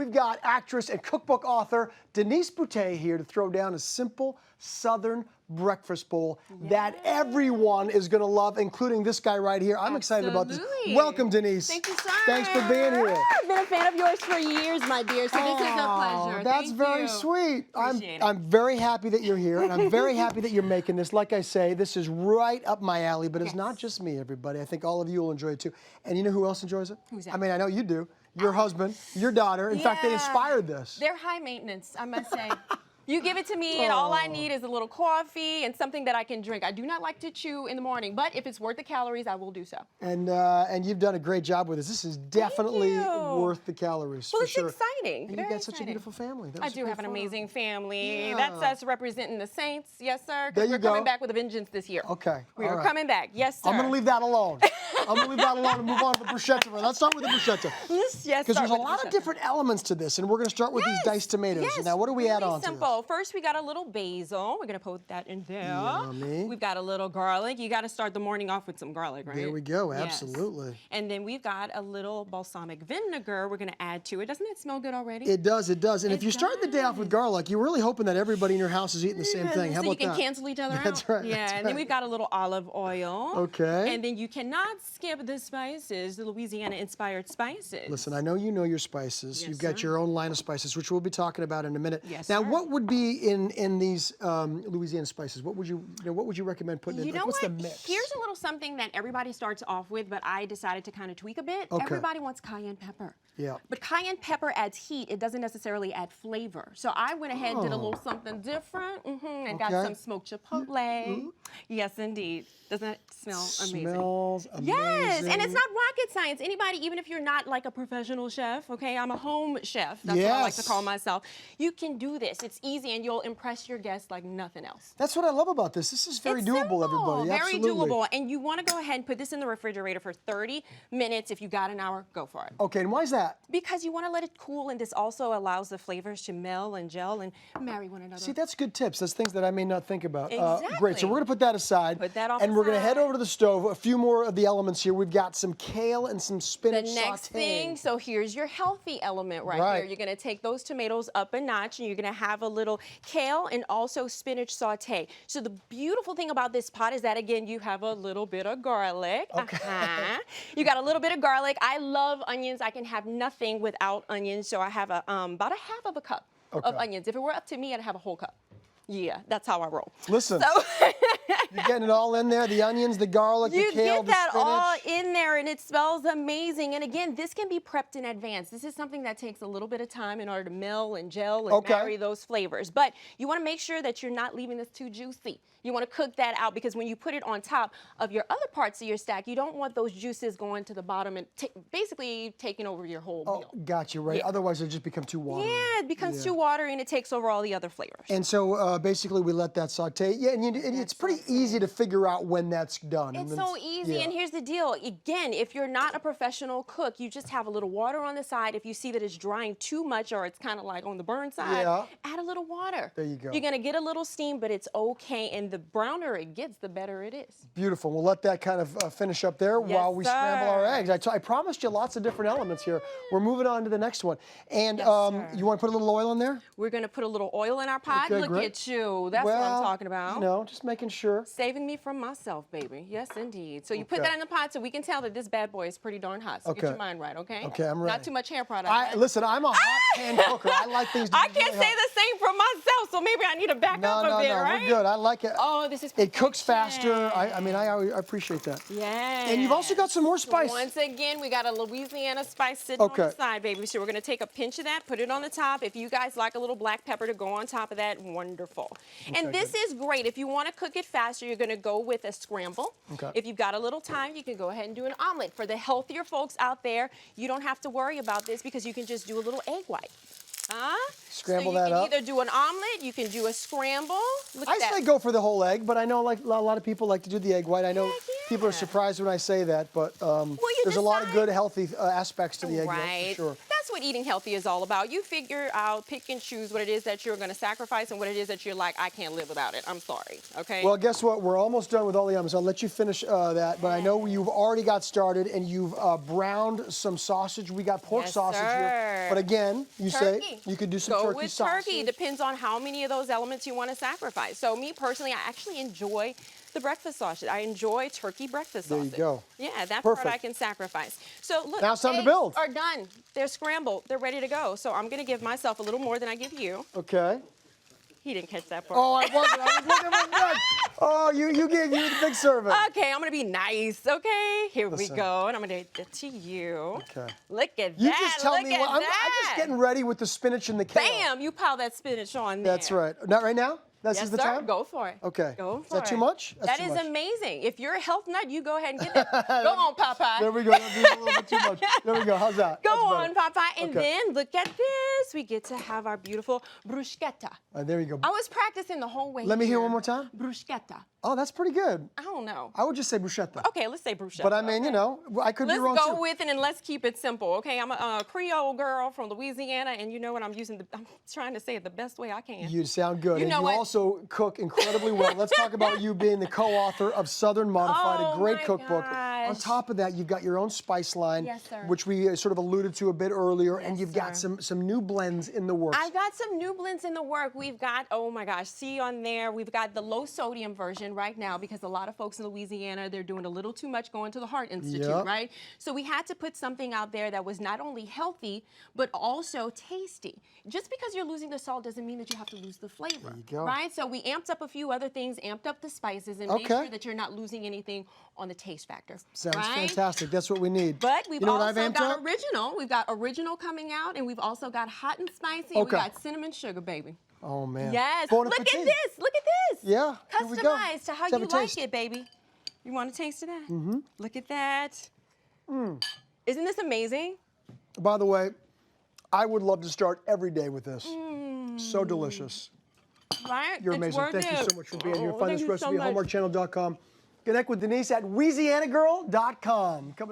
we've got actress and cookbook author Denise Bouttee here to throw down a simple Southern breakfast bowl that everyone is going to love, including this guy right here. I'm excited about this. Welcome, Denise. Thank you, sir. Thanks for being here. I've been a fan of yours for years, my dear, so this is a pleasure. That's very sweet. I'm very happy that you're here, and I'm very happy that you're making this. Like I say, this is right up my alley, but it's not just me, everybody. I think all of you will enjoy it, too. And you know who else enjoys it? Who's that? I mean, I know you do. Your husband, your daughter. In fact, they inspired this. They're high maintenance, I must say. You give it to me, and all I need is a little coffee and something that I can drink. I do not like to chew in the morning, but if it's worth the calories, I will do so. And you've done a great job with this. This is definitely worth the calories, well, for it's sure. exciting. And you've got such a beautiful family. I do have an amazing family. Yeah. That's us representing the Saints, yes, sir. There you we're go. coming back with a vengeance this year. Okay. We are coming back, yes, sir. I'm going to leave that alone. I'm going to leave that alone and move on to the bruschetta. Let's start with the bruschetta. Yes, because there's a lot of different elements to this, and we're going to start with these diced tomatoes. Yes. Now, what do we add on simple. to this? First, we got a little basil. We're going to put that in there. Yummy. We've got a little garlic. You got to start the morning off with some garlic, right? There we go. Yes. Absolutely. And then we've got a little balsamic vinegar we're going to add to it. Doesn't it smell good already? It does. It does. And if you start the day off with garlic, you're really hoping that everybody in your house is eating the same thing. How so about you can that? cancel each other out. That's right. Yeah. That's and then we've got a little olive oil. Okay. And then you cannot skip the spices, the Louisiana-inspired spices. Listen, I know you know your spices. Yes, You've got sir. your own line of spices, which we'll be talking about in a minute. Yes, now, sir. what would be in these Louisiana spices? What would you recommend putting in? You know What's what? the mix? Here's a little something that everybody starts off with, but I decided to kind of tweak a bit. Okay. Everybody wants cayenne pepper. Yeah. But cayenne pepper adds heat. It doesn't necessarily add flavor. So I went ahead and did a little something different and got some smoked chipotle. Yes, indeed. Doesn't that smell amazing? Smells amazing. Yes, and it's not rocket science. Anybody, even if you're not like a professional chef, okay, I'm a home chef. That's what I like to call myself. You can do this. It's easy, and you'll impress your guests like nothing else. That's what I love about this. This is very doable, everybody. Very Absolutely. doable. And you want to go ahead and put this in the refrigerator for 30 minutes. If you got an hour, go for it. Okay, and why is that? Because you want to let it cool, and this also allows the flavors to meld and gel and marry one another. See, that's good tips. That's things that I may not think about. Exactly. Great. So we're going to put that aside. Put that off and the we're going to side. head over to the stove. A few more of the elements here. We've got some kale and some spinach The next thing, so here's your healthy element right here. You're going to take those tomatoes up a notch, and you're going to have a little kale and also spinach saute. So the beautiful thing about this pot is that, again, you have a little bit of garlic. Okay. You got a little bit of garlic. I love onions. I can have nothing without onions, so I have about a half of a cup of onions. If it were up to me, I'd have a whole cup. Yeah, that's how I roll. Listen, so you're getting it all in there, the onions, the garlic, the kale, the spinach. You get that all in there, and it smells amazing. And again, this can be prepped in advance. This is something that takes a little bit of time in order to meld and gel and marry those flavors. But you want to make sure that you're not leaving this too juicy. You want to cook that out, because when you put it on top of your other parts of your stack, you don't want those juices going to the bottom and basically taking over your whole meal. Got you, right. Yeah. Otherwise, it'll just become too watery. Yeah, it becomes too watery, and it takes over all the other flavors. And so basically, we let that saute. Yeah, and it's pretty easy to figure out when that's done. It's so easy, and here's the deal. Again, if you're not a professional cook, you just have a little water on the side. If you see that it's drying too much, or it's kind of like on the burn side, add a little water. There you go. You're going to get a little steam, but it's okay, and the browner it gets, the better it is. Beautiful. We'll let that kind of finish up there while we scramble our eggs. I promised you lots of different elements here. We're moving on to the next one. And you want to put a little oil in there? We're going to put a little oil in our pot. Okay, Look great. at you. That's what I'm talking about. You know, just making sure. Saving me from myself, baby. Yes, indeed. So you put that in the pot so we can tell that this bad boy is pretty darn hot. So get your mind right, okay? Okay, I'm ready. Not too much hair product. Listen, I'm a hot pan cooker. I like things to be I can't say the same for myself, so maybe I need to back up a bit, right? We're good. I like it. Oh, this is It cooks faster. I mean, I appreciate that. Yeah. And you've also got some more spice. Once again, we got a Louisiana spice sitting on the side, baby. So we're going to take a pinch of that, put it on the top. If you guys like a little black pepper to go on top of that, wonderful. And this is great. If you want to cook it faster, you're going to go with a scramble. If you've got a little time, you can go ahead and do an omelet. For the healthier folks out there, you don't have to worry about this, because you can just do a little egg white. Scramble so that up. You can either do an omelet, you can do a scramble. I say go for the whole egg, but I know like a lot of people like to do the egg white. I know people are surprised when I say that, but there's a lot of good, healthy aspects to the egg white, for sure. That's what what eating healthy is all about. You figure out, pick and choose what it is that you're going to sacrifice and what it is that you're like, I can't live without it. I'm sorry. Okay. Well, guess what? We're almost done with all the items. I'll let you finish that, but I know you've already got started and you've browned some sausage. We got pork sausage here. But again, you say you could do some Go turkey with sausage. turkey. Depends on how many of those elements you want to sacrifice. So me personally, I actually enjoy the breakfast sausage. I enjoy turkey breakfast sausage. There you go. Yeah, that Perfect. part I can sacrifice. So look, now it's time to eggs build. are done. They're scrambled. They're ready to go. So I'm going to give myself a little more than I give you. Okay. He didn't catch that part. Oh, I wasn't. I was looking at my gun. Oh, you gave you the big serving. Okay, I'm gonna be nice. Okay, here we go, and I'm gonna give it to you. Okay. Look at You that. just tell Look me at what. I'm that. just getting ready with the spinach and the kale. Bam! You pile that spinach on there. That's right. Not right now? This Yes, is the sir. time? Go for it. Okay. Go for it. Is that too much? That's That too is much. amazing. If you're a health nut, you go ahead and get that. Go on, Popeye. There we go. That'd be a little bit too much. There we go. How's that? Go That's better. on, Popeye. And then look at this. We get to have our beautiful bruschetta. There you go. I was practicing the whole way. Let me hear here. one more time. Bruschetta. Oh, that's pretty good. I don't know. I would just say bruschetta. Okay, let's say bruschetta. But I mean, you know, I could be wrong Let's go too. with it and let's keep it simple, okay? I'm a Creole girl from Louisiana, and you know what? I'm trying to say it the best way I can. You sound good. You and know you what? also cook incredibly well. Let's talk about you being the co-author of Southern Modified, Oh a great my cookbook. On gosh. top of that, you've got your own spice line, Yes, sir. which we sort of alluded to a bit earlier, and Yes, you've got sir. some new blends in the works. I've got some new blends in the work. We've got, oh my gosh, see on there, we've got the low sodium version right now because a lot of folks in Louisiana, they're doing a little too much going to the Heart Institute, Yep. right? So we had to put something out there that was not only healthy, but also tasty. Just because you're losing the salt doesn't mean that you have to lose the flavor, There you go. right? So we amped up a few other things, amped up the spices, and made sure that you're not losing anything on the taste factor. Sounds right? fantastic. That's what we need. But we've you know what I've also amped got up? original. We've got original coming out, and we've also got hot and spicy, and we got cinnamon sugar, baby. Oh, man. Yes. Bon Look at appetit. this. Look at this. Yeah, here we go. Customized to how Let's have you a like taste. it, baby. You want a taste of that? Mm-hmm. Look at that. Isn't this amazing? By the way, I would love to start every day with this. So delicious. Right? You're It's amazing. worth Thank you it. so much for being here. Oh, Find thank this you recipe so at much. hallmarkchannel.com. Connect with Denise at louisianagirl.com. Coming up.